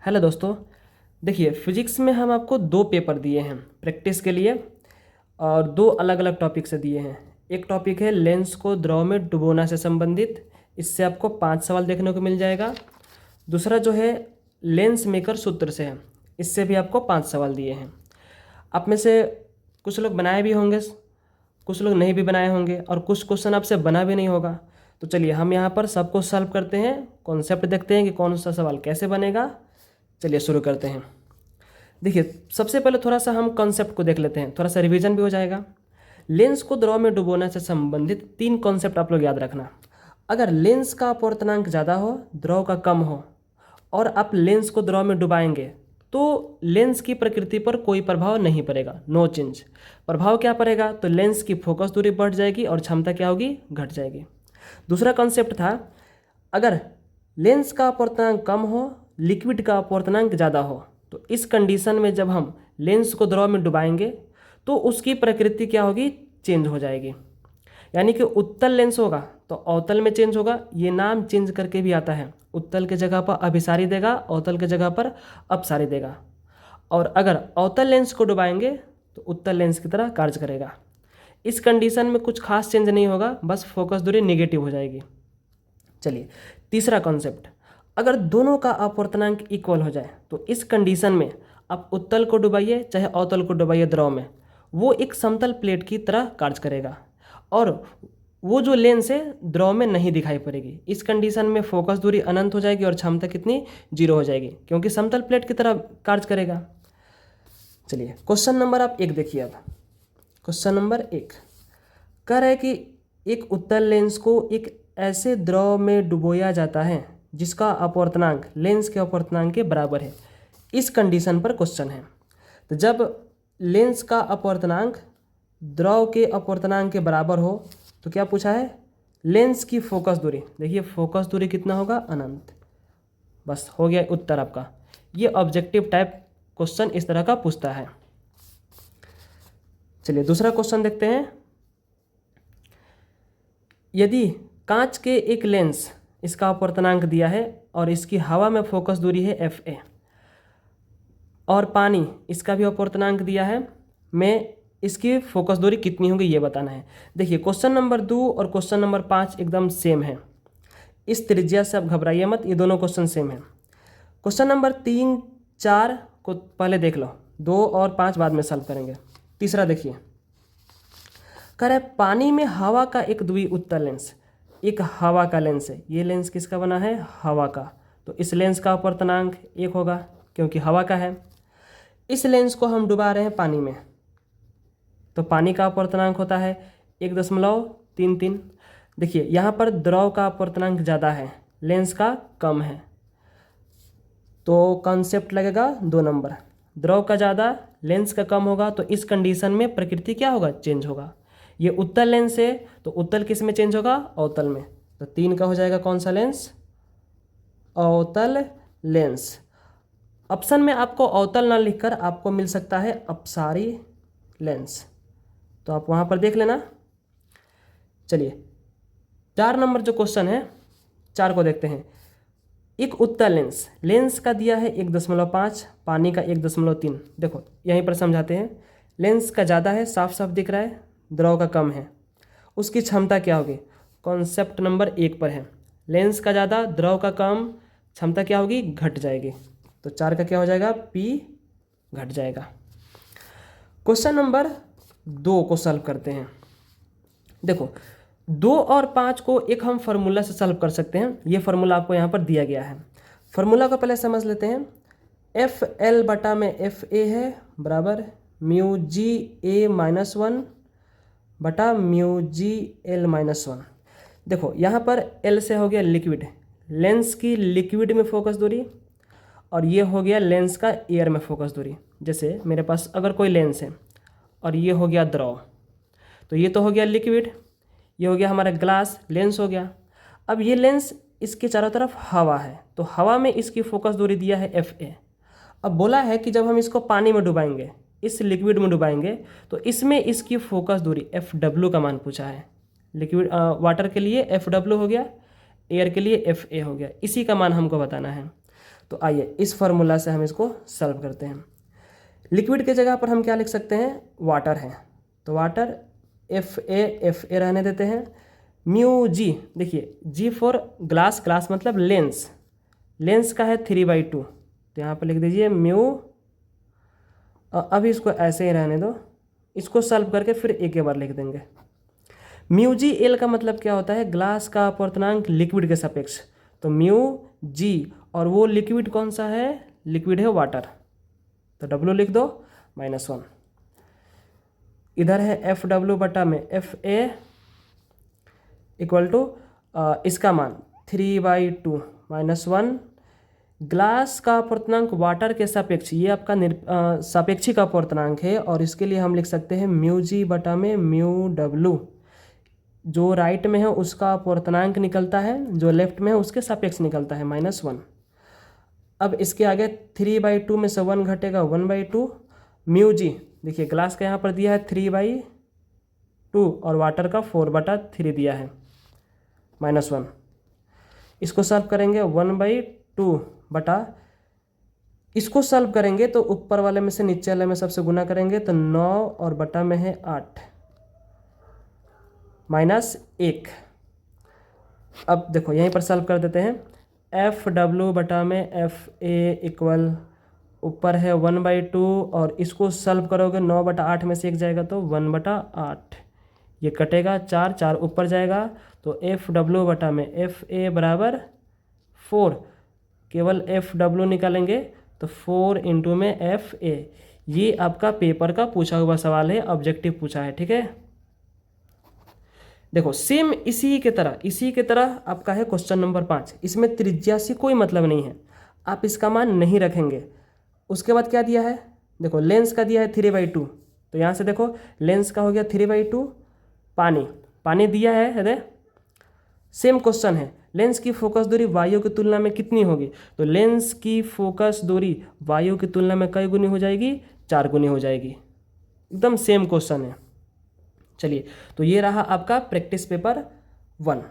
Hello दोस्तों। देखिए, physics में हम आपको दो पेपर दिए हैं प्रैक्टिस के लिए और दो अलग अलग टॉपिक से दिए हैं। एक टॉपिक है लेंस को द्रव में डुबोना से संबंधित, इससे आपको 5 सवाल देखने को मिल जाएगा। दूसरा जो है लेंस मेकर सूत्र से है, इससे भी आपको 5 सवाल दिए हैं। आप में से कुछ लोग बनाए भी होंगे, कुछ लोग नहीं भी बनाए होंगे और कुछ क्वेश्चन आपसे बना भी नहीं होगा। तो चलिए हम यहाँ पर सबको सॉल्व करते हैं, कॉन्सेप्ट देखते हैं कि कौन सा सवाल कैसे बनेगा। चलिए शुरू करते हैं। देखिए, सबसे पहले थोड़ा सा हम कॉन्सेप्ट को देख लेते हैं, थोड़ा सा रिवीजन भी हो जाएगा। लेंस को द्रव में डुबोना से संबंधित 3 कॉन्सेप्ट आप लोग याद रखना। अगर लेंस का अपवर्तनांक ज़्यादा हो, द्रव का कम हो और आप लेंस को द्रव में डुबाएंगे तो लेंस की प्रकृति पर कोई प्रभाव नहीं पड़ेगा, नो चेंज। प्रभाव क्या पड़ेगा? तो लेंस की फोकस दूरी बढ़ जाएगी और क्षमता क्या होगी? घट जाएगी। दूसरा कॉन्सेप्ट था, अगर लेंस का अपवर्तनांक कम हो, लिक्विड का अपवर्तनांक ज़्यादा हो, तो इस कंडीशन में जब हम लेंस को द्रव में डुबाएंगे तो उसकी प्रकृति क्या होगी? चेंज हो जाएगी। यानी कि उत्तल लेंस होगा तो अवतल में चेंज होगा। ये नाम चेंज करके भी आता है, उत्तल के जगह पर अभिसारी देगा, अवतल के जगह पर अपसारी देगा। और अगर अवतल लेंस को डुबाएंगे तो उत्तल लेंस की तरह कार्य करेगा। इस कंडीशन में कुछ खास चेंज नहीं होगा, बस फोकस दूरी नेगेटिव हो जाएगी। चलिए तीसरा कॉन्सेप्ट, अगर दोनों का अपवर्तनांक इक्वल हो जाए तो इस कंडीशन में आप उत्तल को डुबाइए चाहे अवतल को डुबाइए द्रव में, वो एक समतल प्लेट की तरह कार्य करेगा और वो जो लेंस है द्रव में नहीं दिखाई पड़ेगी। इस कंडीशन में फोकस दूरी अनंत हो जाएगी और क्षमता कितनी? 0 हो जाएगी, क्योंकि समतल प्लेट की तरह कार्य करेगा। चलिए क्वेश्चन नंबर आप 1 देखिए। अब क्वेश्चन नंबर 1 कह रहा है कि एक उत्तल लेंस को एक ऐसे द्रव में डुबोया जाता है जिसका अपवर्तनांक लेंस के अपवर्तनांक के बराबर है। इस कंडीशन पर क्वेश्चन है। तो जब लेंस का अपवर्तनांक द्रव के अपवर्तनांक के बराबर हो तो क्या पूछा है? लेंस की फोकस दूरी। देखिए फोकस दूरी कितना होगा? अनंत। बस हो गया उत्तर आपका। ये ऑब्जेक्टिव टाइप क्वेश्चन इस तरह का पूछता है। चलिए दूसरा क्वेश्चन देखते हैं। यदि कांच के एक लेंस, इसका अपवर्तनांक दिया है और इसकी हवा में फोकस दूरी है FA, और पानी, इसका भी अपवर्तनांक दिया है, में इसकी फोकस दूरी कितनी होगी ये बताना है। देखिए क्वेश्चन नंबर 2 और क्वेश्चन नंबर 5 एकदम सेम है, इस त्रिज्या से आप घबराइए मत, ये दोनों क्वेश्चन सेम है। क्वेश्चन नंबर 3, 4 को पहले देख लो, 2 और 5 बाद में सॉल्व करेंगे। तीसरा देखिए, कह रहा है पानी में हवा का एक द्विउत्तल लेंस, एक हवा का लेंस है। ये लेंस किसका बना है? हवा का। तो इस लेंस का अपवर्तनांक 1 होगा क्योंकि हवा का है। इस लेंस को हम डुबा रहे हैं पानी में, तो पानी का अपवर्तनांक होता है 1.33। देखिए यहाँ पर द्रव का अपवर्तनांक ज़्यादा है, लेंस का कम है, तो कॉन्सेप्ट लगेगा 2 नंबर। द्रव का ज़्यादा, लेंस का कम होगा, तो इस कंडीशन में प्रकृति क्या होगा? चेंज होगा। ये उत्तल लेंस है तो उत्तल किस में चेंज होगा? अवतल में। तो 3 का हो जाएगा कौन सा लेंस? अवतल लेंस। ऑप्शन में आपको अवतल ना लिखकर आपको मिल सकता है अपसारी लेंस, तो आप वहाँ पर देख लेना। चलिए 4 नंबर जो क्वेश्चन है, 4 को देखते हैं। एक उत्तल लेंस, लेंस का दिया है 1.5, पानी का 1.3। देखो यहीं पर समझाते हैं। लेंस का ज़्यादा है, साफ साफ दिख रहा है, द्रव का कम है, उसकी क्षमता क्या होगी? कॉन्सेप्ट नंबर 1 पर है, लेंस का ज़्यादा, द्रव का कम, क्षमता क्या होगी? घट जाएगी। तो 4 का क्या हो जाएगा? P घट जाएगा। क्वेश्चन नंबर 2 को सॉल्व करते हैं। देखो 2 और 5 को एक हम फार्मूला से सॉल्व कर सकते हैं। ये फार्मूला आपको यहाँ पर दिया गया है। फार्मूला को पहले समझ लेते हैं। FL बटा में FA है बराबर μgA-1 बटा μgL-1। देखो यहाँ पर L से हो गया लिक्विड, लेंस की लिक्विड में फोकस दूरी, और ये हो गया लेंस का एयर में फोकस दूरी। जैसे मेरे पास अगर कोई लेंस है और ये हो गया द्रव, तो ये तो हो गया लिक्विड, ये हो गया हमारा ग्लास, लेंस हो गया। अब ये लेंस, इसके चारों तरफ हवा है, तो हवा में इसकी फोकस दूरी दिया है FA। अब बोला है कि जब हम इसको पानी में डुबाएंगे, इस लिक्विड में डुबाएंगे, तो इसमें इसकी फोकस दूरी FW का मान पूछा है। लिक्विड वाटर के लिए FW हो गया, एयर के लिए FA हो गया, इसी का मान हमको बताना है। तो आइए इस फार्मूला से हम इसको सॉल्व करते हैं। लिक्विड के जगह पर हम क्या लिख सकते हैं, वाटर है, तो वाटर एफ ए रहने देते हैं। म्यू जी, देखिए जी फॉर ग्लास, ग्लास मतलब लेंस, लेंस का है 3/2, तो यहाँ पर लिख दीजिए म्यू। अभी इसको ऐसे ही रहने दो, इसको सॉल्व करके फिर एक बार लिख देंगे। म्यू जी एल का मतलब क्या होता है, ग्लास का अपवर्तनांक लिक्विड के सापेक्ष, तो म्यू जी, और वो लिक्विड कौन सा है, लिक्विड है वाटर, तो डब्लू लिख दो -1। इधर है एफ डब्ल्यू बटा में एफ ए इक्वल टू इसका मान 3/2 -1। ग्लास का अपवर्तनांक वाटर के सापेक्ष, ये आपका सापेक्षिक अपवर्तनांक है, और इसके लिए हम लिख सकते हैं म्यू जी बटा में म्यू डब्ल्यू। जो राइट में है उसका अपवर्तनांक निकलता है, जो लेफ्ट में है उसके सापेक्ष निकलता है -1। अब इसके आगे 3/2 में से 1 घटेगा 1/2। म्यू जी, देखिए ग्लास का यहाँ पर दिया है 3/2 और वाटर का 4/3 दिया है -1। इसको सॉल्व करेंगे 1/2 बटा, इसको सॉल्व करेंगे तो ऊपर वाले में से नीचे वाले में सबसे गुना करेंगे तो 9 और बटा में है 8 -1। अब देखो यहीं पर सॉल्व कर देते हैं। एफ डब्ल्यू बटा में एफ ए इक्वल, ऊपर है 1/2 और इसको सॉल्व करोगे 9/8 में से एक जाएगा तो 1/8, ये कटेगा 4, 4 ऊपर जाएगा, तो एफ डब्ल्यू बटा में एफ ए बराबर 4, केवल एफ डब्ल्यू निकालेंगे तो 4 इंटू में एफ ए। ये आपका पेपर का पूछा हुआ सवाल है, ऑब्जेक्टिव पूछा है, ठीक है। देखो सेम इसी के तरह आपका है क्वेश्चन नंबर 5, इसमें त्रिज्या से कोई मतलब नहीं है, आप इसका मान नहीं रखेंगे। उसके बाद क्या दिया है, देखो लेंस का दिया है 3/2, तो यहाँ से देखो लेंस का हो गया 3/2, पानी दिया है सेम क्वेश्चन है, लेंस की फोकस दूरी वायु की तुलना में कितनी होगी, तो लेंस की फोकस दूरी वायु की तुलना में कई गुनी हो जाएगी, 4 गुनी हो जाएगी, एकदम सेम क्वेश्चन है। चलिए, तो ये रहा आपका प्रैक्टिस पेपर 1।